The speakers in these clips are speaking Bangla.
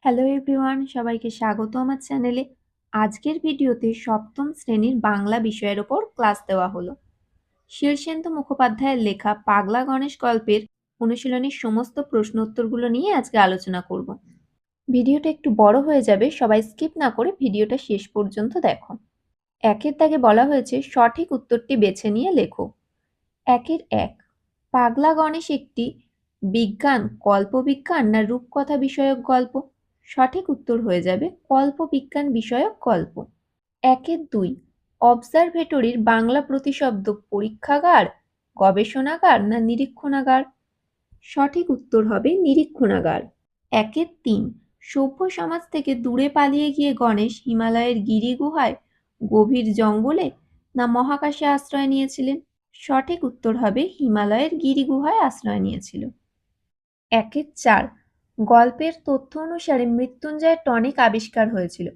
হ্যালো এভরিওয়ান, সবাইকে স্বাগত আমার চ্যানেলে। আজকের ভিডিওতে সপ্তম শ্রেণীর বাংলা বিষয়ের ওপর ক্লাস দেওয়া হলো। শীর্ষেন্দু মুখোপাধ্যায়ের লেখা পাগলা গণেশ গল্পের অনুশীলনীর সমস্ত প্রশ্ন উত্তরগুলো নিয়ে আজকে আলোচনা করব। ভিডিওটা একটু বড় হয়ে যাবে, সবাই স্কিপ না করে ভিডিওটা শেষ পর্যন্ত দেখো। একের দাগে বলা হয়েছে সঠিক উত্তরটি বেছে নিয়ে লেখো। একের এক, পাগলা গণেশ একটি বিজ্ঞান, কল্পবিজ্ঞান না রূপকথা বিষয়ক গল্প? সঠিক উত্তর হয়ে যাবে কল্পবিজ্ঞান বিষয়ক গল্প। একের দুই, অবজারভেটরির বাংলা প্রতিশব্দ পরীক্ষাগার, গবেষণাগার না নিরীক্ষণাগার? সঠিক উত্তর হবে নিরীক্ষণাগার। একের তিন, সভ্য সমাজ থেকে দূরে পালিয়ে গিয়ে গণেশ হিমালয়ের গিরিগুহায়, গভীর জঙ্গলে না মহাকাশে আশ্রয় নিয়েছিলেন? সঠিক উত্তর হবে হিমালয়ের গিরিগুহায় আশ্রয় নিয়েছিল। একের চার, গল্পের তথ্য অনুসারে মৃত্যুঞ্জয় টনিক আবিষ্কার হয়েছিল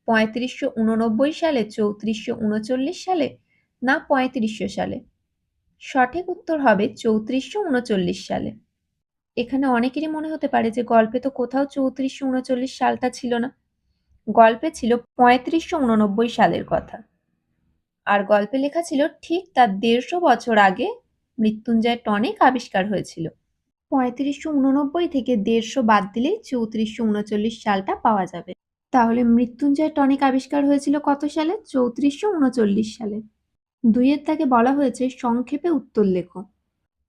৩৫৯৯ সালে, ৩৪৩৯ সালে না ৩৫০০ সালে? সঠিক উত্তর হবে ৩৪৩৯ সালে। এখানে অনেকেরই মনে হতে পারে যে গল্পে তো কোথাও ৩৪৩৯ সালটা ছিল না, গল্পে ছিল ৩৫৮৯ সালের কথা। আর গল্পে লেখা ছিল ঠিক তার ১৫০ বছর আগে মৃত্যুঞ্জয় টনিক আবিষ্কার হয়েছিল। ৩৫৮৯ থেকে ১৫০ বাদ দিলেই ৩৪৩৯ সালটা পাওয়া যাবে। তাহলে মৃত্যুঞ্জয় টনিক আবিষ্কার হয়েছিল কত সালে? ৩৪৩৯ সালে। দুইয়ের দাগে বলা হয়েছে সংক্ষেপে উত্তর লেখো।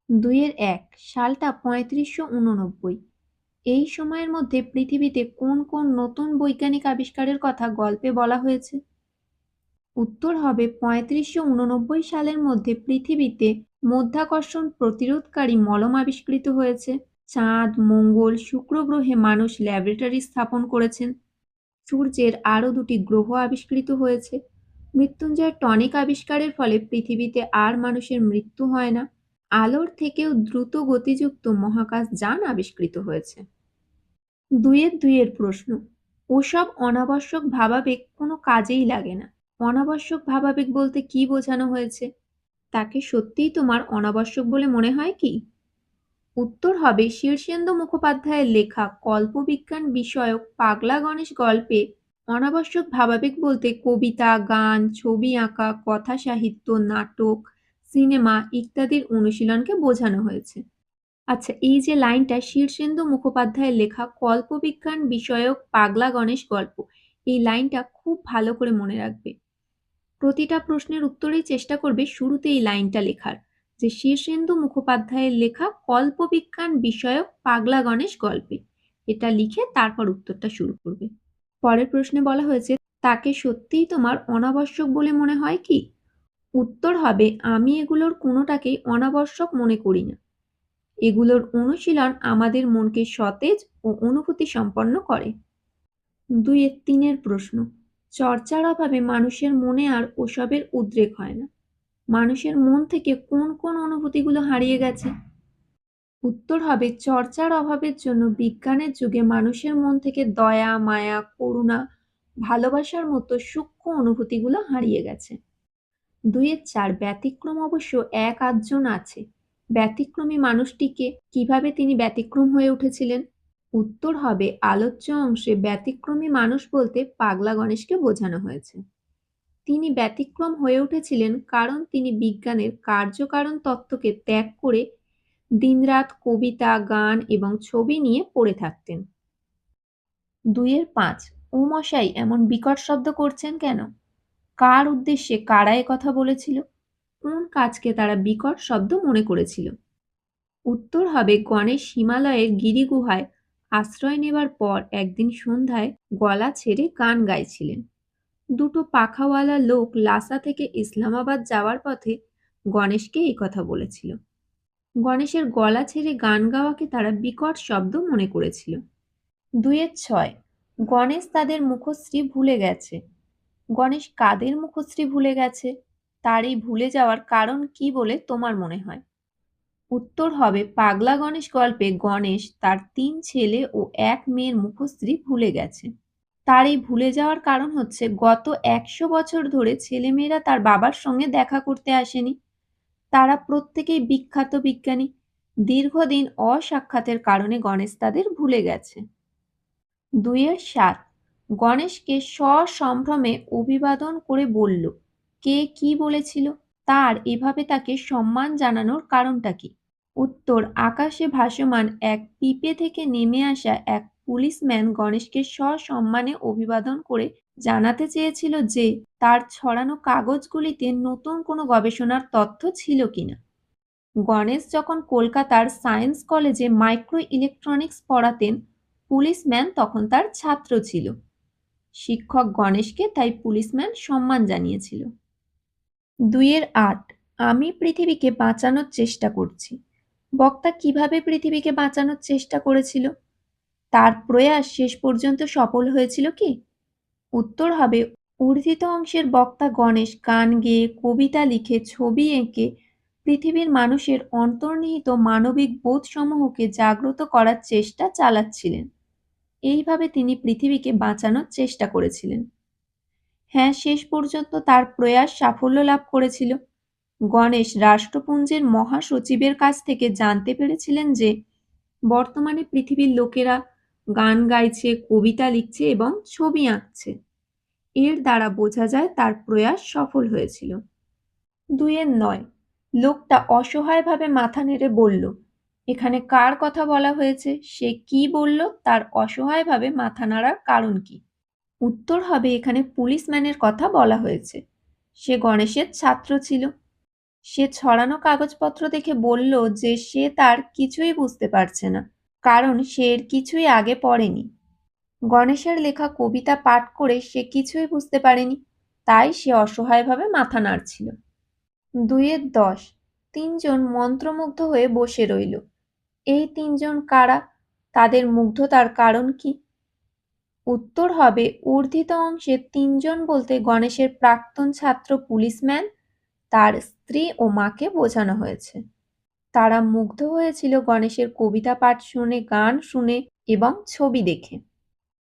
দুইয়ের এক, সালটা ৩৫৮৯। এই সময়ের মধ্যে পৃথিবীতে কোন কোন নতুন বৈজ্ঞানিক আবিষ্কারের কথা গল্পে বলা হয়েছে? উত্তর হবে ৩৫৮৯ সালের মধ্যে পৃথিবীতে মাধ্যাকর্ষণ প্রতিরোধকারী মলম আবিষ্কৃত হয়েছে। চাঁদ, মঙ্গল, শুক্র গ্রহে মানুষ ল্যাবরেটরি স্থাপন করেছেন। সূর্যের আরও দুটি গ্রহ আবিষ্কৃত হয়েছে। মৃত্যুঞ্জয় টনিক আবিষ্কারের ফলে পৃথিবীতে আর মানুষের মৃত্যু হয় না। আলোর থেকেও দ্রুত গতিযুক্ত মহাকাশ যান আবিষ্কৃত হয়েছে। দুইয়ের প্রশ্ন, ওসব অনাবশ্যক ভাবাবেগ কোনো কাজেই লাগে না। অনাবশ্যক ভাবাবেগ বলতে কি বোঝানো হয়েছে? তাকে সত্যিই তোমার অনাবশ্যক বলে মনে হয় কি? উত্তর হবে শীর্ষেন্দু মুখোপাধ্যায়ের লেখা কল্পবিজ্ঞান বিষয়ক পাগলা গণেশ গল্পে অনাবশ্যক ভাবাবেগ বলতে কবিতা, গান, ছবি আঁকা, কথা সাহিত্য, নাটক, সিনেমা ইত্যাদির অনুশীলনকে বোঝানো হয়েছে। আচ্ছা, এই যে লাইনটা শীর্ষেন্দু মুখোপাধ্যায়ের লেখা কল্পবিজ্ঞান বিষয়ক পাগলা গণেশ গল্প, এই লাইনটা খুব ভালো করে মনে রাখবে। প্রতিটা প্রশ্নের উত্তরেই চেষ্টা করবে শুরুতে এই লাইনটা লেখার, যে শীর্ষেন্দু মুখোপাধ্যায়ের লেখা কল্পবিজ্ঞান বিষয়ক পাগলা গণেশ গল্পে। এটা লিখে তারপর উত্তরটা শুরু করবে। পরের প্রশ্নে বলা হয়েছে তাকে সত্যিই তোমার অনাবশ্যক বলে মনে হয় কি? উত্তর হবে আমি এগুলোর কোনোটাকেই অনাবশ্যক মনে করি না। এগুলোর অনুশীলন আমাদের মনকে সতেজ ও অনুভূতি সম্পন্ন করে। তিনের প্রশ্ন, চর্চার অভাবে মানুষের মনে আর ওসবের উদ্রেক হয় না। মানুষের মন থেকে কোন কোন অনুভূতিগুলো হারিয়ে গেছে? উত্তর হবে চর্চার অভাবের জন্য বিজ্ঞানের যুগে মানুষের মন থেকে দয়া, মায়া, করুণা, ভালোবাসার মতো সূক্ষ্ম অনুভূতিগুলো হারিয়ে গেছে। চার, ব্যতিক্রম অবশ্য এক আধজন আছে। ব্যতিক্রমী মানুষটিকে কিভাবে তিনি ব্যতিক্রম হয়ে উঠেছিলেন? উত্তর হবে আলোচ্য অংশে ব্যতিক্রমী মানুষ বলতে পাগলা গণেশকে বোঝানো হয়েছে। তিনি ব্যতিক্রম হয়ে উঠেছিলেন কারণ তিনি বিজ্ঞানের কার্যকারণ তত্ত্বকে ত্যাগ করে দিনরাত কবিতা, গান এবং ছবি নিয়ে পড়ে থাকতেন। 5, ও মশাই এমন বিকট শব্দ করছেন কেন? কার উদ্দেশ্যে কারা কথা বলেছিল? কোন কাজকে তারা বিকট শব্দ মনে করেছিল? উত্তর হবে গণেশ হিমালয়ের গিরিগুহায় আশ্রয় নেবার পর একদিন সন্ধ্যায় গলা ছেড়ে গান গাইছিলেন। দুটো পাখাওয়ালা লোক লাসা থেকে ইসলামাবাদ যাওয়ার পথে গণেশকে এই কথা বলেছিল। গণেশের গলা ছেড়ে গান গাওয়াকে তারা বিকট শব্দ মনে করেছিল। 6, গণেশ তাদের মুখশ্রী ভুলে গেছে। গণেশ কাদের মুখশ্রী ভুলে গেছে? তার এই ভুলে যাওয়ার কারণ কি বলে তোমার মনে হয়? উত্তর হবে পাগলা গণেশ গল্পে গণেশ তার 3 ছেলে ও 1 মেয়ের মুখশ্রী ভুলে গেছে। তার এই ভুলে যাওয়ার কারণ হচ্ছে গত 100 বছর ধরে ছেলেমেয়েরা তার বাবার সঙ্গে দেখা করতে আসেনি। তারা প্রত্যেকেই বিখ্যাত বিজ্ঞানী। দীর্ঘদিন অসাক্ষাতের কারণে গণেশ তাদের ভুলে গেছে। 2-7 গণেশকে সসম্ভ্রমে অভিবাদন করে বলল, কে কি বলেছিল, তার এভাবে তাকে সম্মান জানানোর কারণটা কি? উত্তর, আকাশে ভাসমান এক পিপে থেকে নেমে আসা এক পুলিশম্যান গণেশকে সসম্মানে অভিবাদন করে জানাতে চেয়েছিল যে তার ছড়ানো কাগজগুলিতে নতুন কোনো গবেষণার তথ্য ছিল কিনা। গণেশ যখন কলকাতার সায়েন্স কলেজে মাইক্রো ইলেকট্রনিক্স পড়াতেন, পুলিশম্যান তখন তার ছাত্র ছিল। শিক্ষক গণেশকে তাই পুলিশম্যান সম্মান জানিয়েছিল। 2-8 আমি পৃথিবীকে বাঁচানোর চেষ্টা করছি। বক্তা কিভাবে পৃথিবীকে বাঁচানোর চেষ্টা করেছিল? তার প্রয়াস শেষ পর্যন্ত সফল হয়েছিল কি? উত্তর হবে, উর্ধিত অংশের বক্তা গণেশ গান গেয়ে, কবিতা লিখে, ছবি এঁকে পৃথিবীর মানুষের অন্তর্নিহিত মানবিক বোধসমূহকে জাগ্রত করার চেষ্টা চালাচ্ছিলেন। এইভাবে তিনি পৃথিবীকে বাঁচানোর চেষ্টা করেছিলেন। হ্যাঁ, শেষ পর্যন্ত তার প্রয়াস সাফল্য লাভ করেছিল। গণেশ রাষ্ট্রপুঞ্জের মহাসচিবের কাছ থেকে জানতে পেরেছিলেন যে বর্তমানে পৃথিবীর লোকেরা গান গাইছে, কবিতা লিখছে এবং ছবি আঁকছে। এর দ্বারা বোঝা যায় তার প্রয়াস সফল হয়েছিল। 2-9 লোকটা অসহায়ভাবে মাথা নেড়ে বলল, এখানে কার কথা বলা হয়েছে? সে কি বলল? তার অসহায়ভাবে মাথা নাড়ার কারণ কি? উত্তর হবে, এখানে পুলিশম্যানের কথা বলা হয়েছে। সে গণেশের ছাত্র ছিল। সে ছড়ানো কাগজপত্র দেখে বলল যে সে তার কিছুই বুঝতে পারছে না, কারণ সে এর কিছুই আগে পড়েনি। গণেশের লেখা কবিতা পাঠ করে সে কিছুই বুঝতে পারেনি, তাই সে অসহায়ভাবে মাথা নাড়ছিল। 2-10 তিনজন মন্ত্রমুগ্ধ হয়ে বসে রইল। এই তিনজন কারা? তাদের মুগ্ধতার কারণ কি? উত্তর হবে, ঊর্ধ্বিত অংশে তিনজন বলতে গণেশের প্রাক্তন ছাত্র পুলিশম্যান, তার স্ত্রী ও মাকে বোঝানো হয়েছে। তারা মুগ্ধ হয়েছিল গণেশের কবিতা পাঠ শুনে, গান শুনে এবং ছবি দেখে।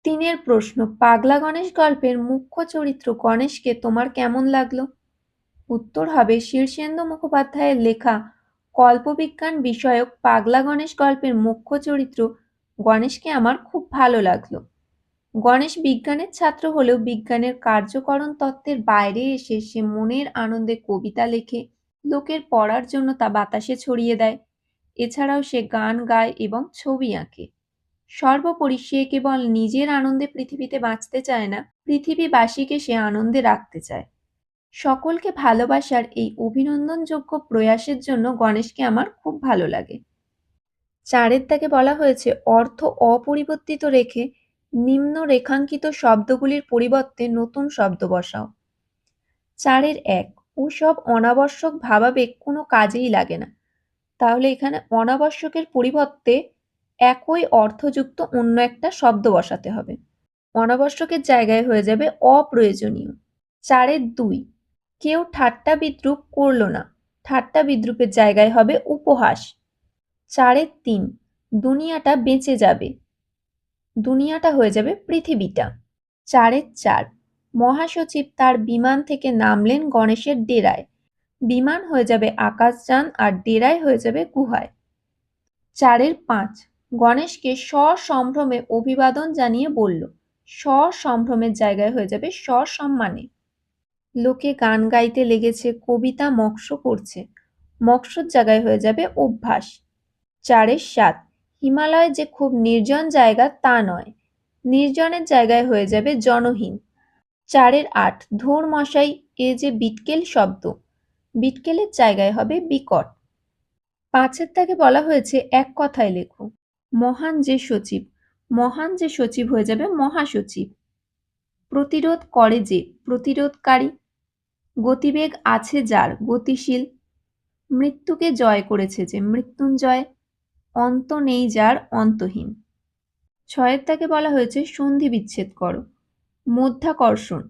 3 প্রশ্ন, পাগলা গণেশ গল্পের মুখ্য চরিত্র গণেশকে তোমার কেমন লাগলো? উত্তর হবে, শীর্ষেন্দু মুখোপাধ্যায়ের লেখা কল্পবিজ্ঞান বিষয়ক পাগলা গণেশ গল্পের মুখ্য চরিত্র গণেশকে আমার খুব ভালো লাগলো। গণেশ বিজ্ঞানের ছাত্র হলেও বিজ্ঞানের কার্যকরণ তত্ত্বের বাইরে এসে সে মনের আনন্দে কবিতা লেখে, লোকের পড়ার জন্য তা বাতাসে ছড়িয়ে দেয়। এছাড়াও সে গান গায় এবং ছবি আঁকে। সর্বোপরি সে কেবল নিজের আনন্দে পৃথিবীতে বাঁচতে চায় না, পৃথিবীবাসীকে সে আনন্দে রাখতে চায়। সকলকে ভালোবাসার এই অভিনন্দনযোগ্য প্রয়াসের জন্য গণেশকে আমার খুব ভালো লাগে। 4 দাগে বলা হয়েছে, অর্থ অপরিবর্তিত রেখে নিম্ন রেখাঙ্কিত শব্দগুলির পরিবর্তে নতুন শব্দ বসাও। 4-1 ওসব অনাবশ্যক ভাবাবেগ কোনো কাজেই লাগে না। তাহলে এখানে অনাবশ্যকের পরিবর্তে একই অর্থযুক্ত অন্য একটা শব্দ বসাতে হবে। অনাবশ্যকের জায়গায় হয়ে যাবে অপ্রয়োজনীয়। 4-2 কেউ ঠাট্টা বিদ্রূপ করল না। ঠাট্টা বিদ্রূপের জায়গায় হবে উপহাস। 4-3 দুনিয়াটা বেঁচে যাবে। দুনিয়াটা হয়ে যাবে পৃথিবীটা। 4-4 মহাসচিব তার বিমান থেকে নামলেন গণেশের ডেরায়। বিমান হয়ে যাবে আকাশযান আর ডেরায় হয়ে যাবে গুহায়। 4-5 গণেশকে সসম্ভ্রমে অভিবাদন জানিয়ে বলল। সসম্ভ্রমের জায়গায় হয়ে যাবে সসম্মানে। লোকে গান গাইতে লেগেছে, কবিতা মক্ষ করছে। মক্ষর জায়গায় হয়ে যাবে অভ্যাস। 4-7 হিমালয় যে খুব নির্জন জায়গা তা নয়। নির্জনের জায়গায় হয়ে যাবে জনহীন। 4-8 ধুর মশাই, এ যে বিটকেল শব্দ। বিটকেলের জায়গায় হবে বিকট। 5 দাগে বলা হয়েছে, এক কথায় লেখো। মহান যে সচিব। মহান যে সচিব হয়ে যাবে মহাসচিব। প্রতিরোধ করে যে, প্রতিরোধকারী। গতিবেগ আছে যার, গতিশীল। মৃত্যুকে জয় করেছে যে, মৃত্যুঞ্জয়। অন্ত নেই যার, অন্তহীন। 6 দাগে বলা হয়েছে, সন্ধি বিচ্ছেদ করো। মধ্যাকর্ষণ।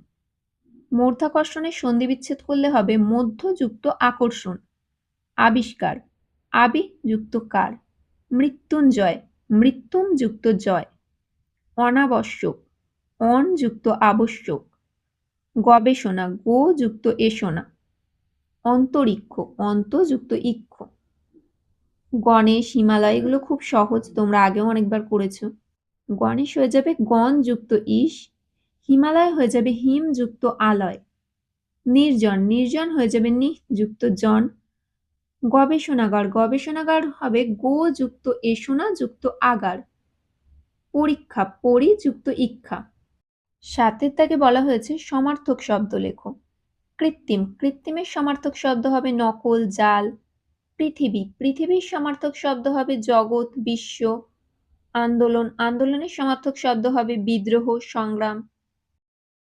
মধ্যাকর্ষণের সন্ধি বিচ্ছেদ করলে হবে মধ্য যুক্ত আকর্ষণ। আবিষ্কার। আবি যুক্ত কার। মৃত্যুঞ্জয়। মৃত্যুম যুক্ত জয়। অনাবশ্যক। অন যুক্ত আবশ্যক। গবেষণা। গো যুক্ত এসোনা। অন্তরিক্ষ। অন্ত যুক্ত ইক্ষ। গণেশ, হিমালয় এগুলো খুব সহজ, তোমরা আগেও অনেকবার করেছো। গণেশ হয়ে যাবে গণ যুক্ত ইস, হিমালয় হয়ে যাবে হিম যুক্ত আলয়, নির্জন নির্জন হয়ে যাবে নিহ যুক্ত জন, গবেষণাগার গবেষণাগার হবে গো যুক্ত এষণা যুক্ত আগার, পরীক্ষা পরি যুক্ত ইক্ষা। ৭ দাগে বলা হয়েছে সমার্থক শব্দ লেখো। কৃত্রিম কৃত্রিমের সমার্থক শব্দ হবে নকল, জাল। পৃথিবী পৃথিবীর সমার্থক শব্দ হবে জগৎ, বিশ্ব। আন্দোলন আন্দোলনের সমার্থক শব্দ হবে বিদ্রোহ, সংগ্রাম।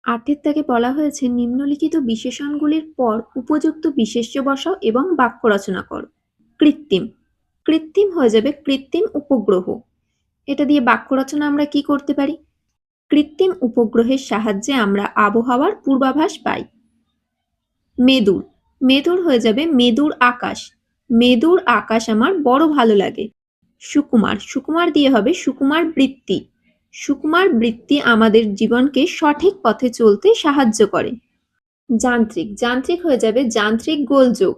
৮ দাগে বলা হয়েছে নিম্নলিখিত বিশেষণগুলির পর উপযুক্ত বিশেষ্য বসাও এবং বাক্য রচনা করো। কৃত্রিম কৃত্রিম হয়ে যাবে কৃত্রিম উপগ্রহ। এটা দিয়ে বাক্য রচনা আমরা কি করতে পারি? কৃত্রিম উপগ্রহের সাহায্যে আমরা আবহাওয়ার পূর্বাভাস পাই। মেদুর মেদুর হয়ে যাবে মেদুর আকাশ। মেদুর আকাশ আমার বড় ভালো লাগে। সুকুমার সুকুমার দিয়ে হবে সুকুমার বৃত্তি। সুকুমার বৃত্তি আমাদের জীবনকে সঠিক পথে চলতে সাহায্য করে। যান্ত্রিক যান্ত্রিক হয়ে যাবে যান্ত্রিক গোলযোগ।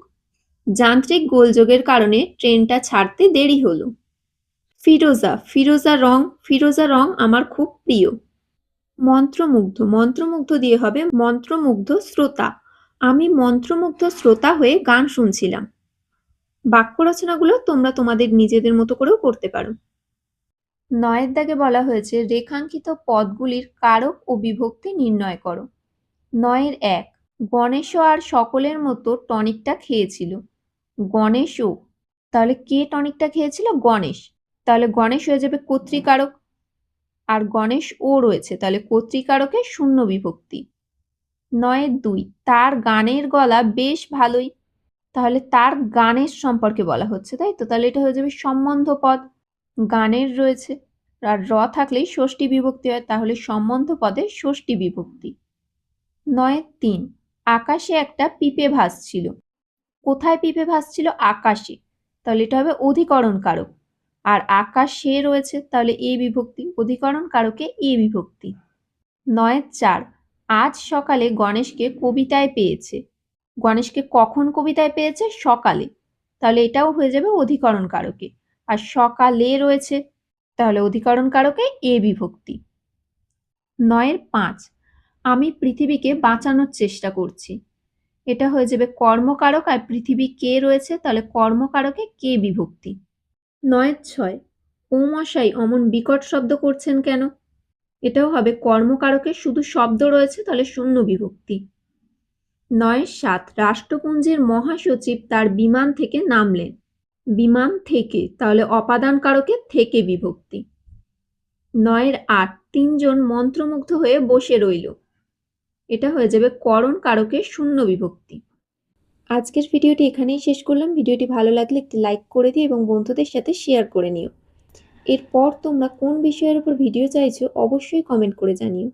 যান্ত্রিক গোলযোগের কারণে ট্রেনটা ছাড়তে দেরি হলো। ফিরোজা ফিরোজা রং আমার খুব প্রিয়। মন্ত্রমুগ্ধ মন্ত্রমুগ্ধ দিয়ে হবে মন্ত্রমুগ্ধ শ্রোতা। আমি মন্ত্রমুগ্ধ শ্রোতা হয়ে গান শুনছিলাম। বাক্য রচনাগুলো তোমরা তোমাদের নিজেদের মতো করেও করতে পারো। ৯ দাগে বলা হয়েছে রেখাঙ্কিত পদগুলির কারক ও বিভক্তি নির্ণয় করো। ৯-১ গণেশও আর সকলের মতো টনিকটা খেয়েছিল। গণেশও, তাহলে কে টনিকটা খেয়েছিল? গণেশ। তাহলে গণেশ হয়ে যাবে কর্তৃকারক, আর গণেশ ও রয়েছে, তাহলে কর্তৃকারকে শূন্য বিভক্তি। ৯-২ তার গানের গলা বেশ ভালোই। তাহলে তার গানের সম্পর্কে বলা হচ্ছে, তাই তো? তাহলে এটা হয়ে যাবে সম্বন্ধ পদ। গানের রয়েছে, আর র থাকলেই ষষ্ঠী বিভক্তি হয়, তাহলে সম্বন্ধ পদে ষষ্ঠী বিভক্তি। ৯-৩ আকাশে একটা পিঁপে ভাসছিল। কোথায় পিঁপে ভাসছিল? আকাশে, তাহলে এটা হবে অধিকরণ কারক। আর আকাশে রয়েছে, তাহলে এ বিভক্তি, অধিকরণ কারকে এ বিভক্তি। ৯-৪ আজ সকালে গণেশকে কবিতায় পেয়েছে। গণেশকে কখন কবিতায় পেয়েছে? সকালে, তাহলে এটাও হয়ে যাবে অধিকরণ কারকে। আর সকালে রয়েছে, তাহলে অধিকরণ কারকে এ বিভক্তি। ৯-৫ আমি পৃথিবীকে বাঁচানোর চেষ্টা করছি। এটা হয়ে যাবে কর্মকারক, আর পৃথিবী কে রয়েছে, তাহলে কর্মকারকে কে বিভক্তি। ৯-৬ ও মশাই অমন বিকট শব্দ করছেন কেন? এটাও হবে কর্মকারকে, শুধু শব্দ রয়েছে, তাহলে শূন্য বিভক্তি। ৯-৭ রাষ্ট্রপুঞ্জের মহাসচিব তার বিমান থেকে নামলেন। বিমান থেকে, তাহলে অপাদান কারকে থেকে বিভক্তি। ৯-৮ তিনজন মন্ত্রমুগ্ধ হয়ে বসে রইল। এটা হয়ে যাবে করণ কারকে শূন্য বিভক্তি। আজকের ভিডিওটি এখানেই শেষ করলাম। ভিডিওটি ভালো লাগলে একটি লাইক করে দিও এবং বন্ধুদের সাথে শেয়ার করে নিও। এরপর তোমরা কোন বিষয়ের উপর ভিডিও চাইছো অবশ্যই কমেন্ট করে জানিও।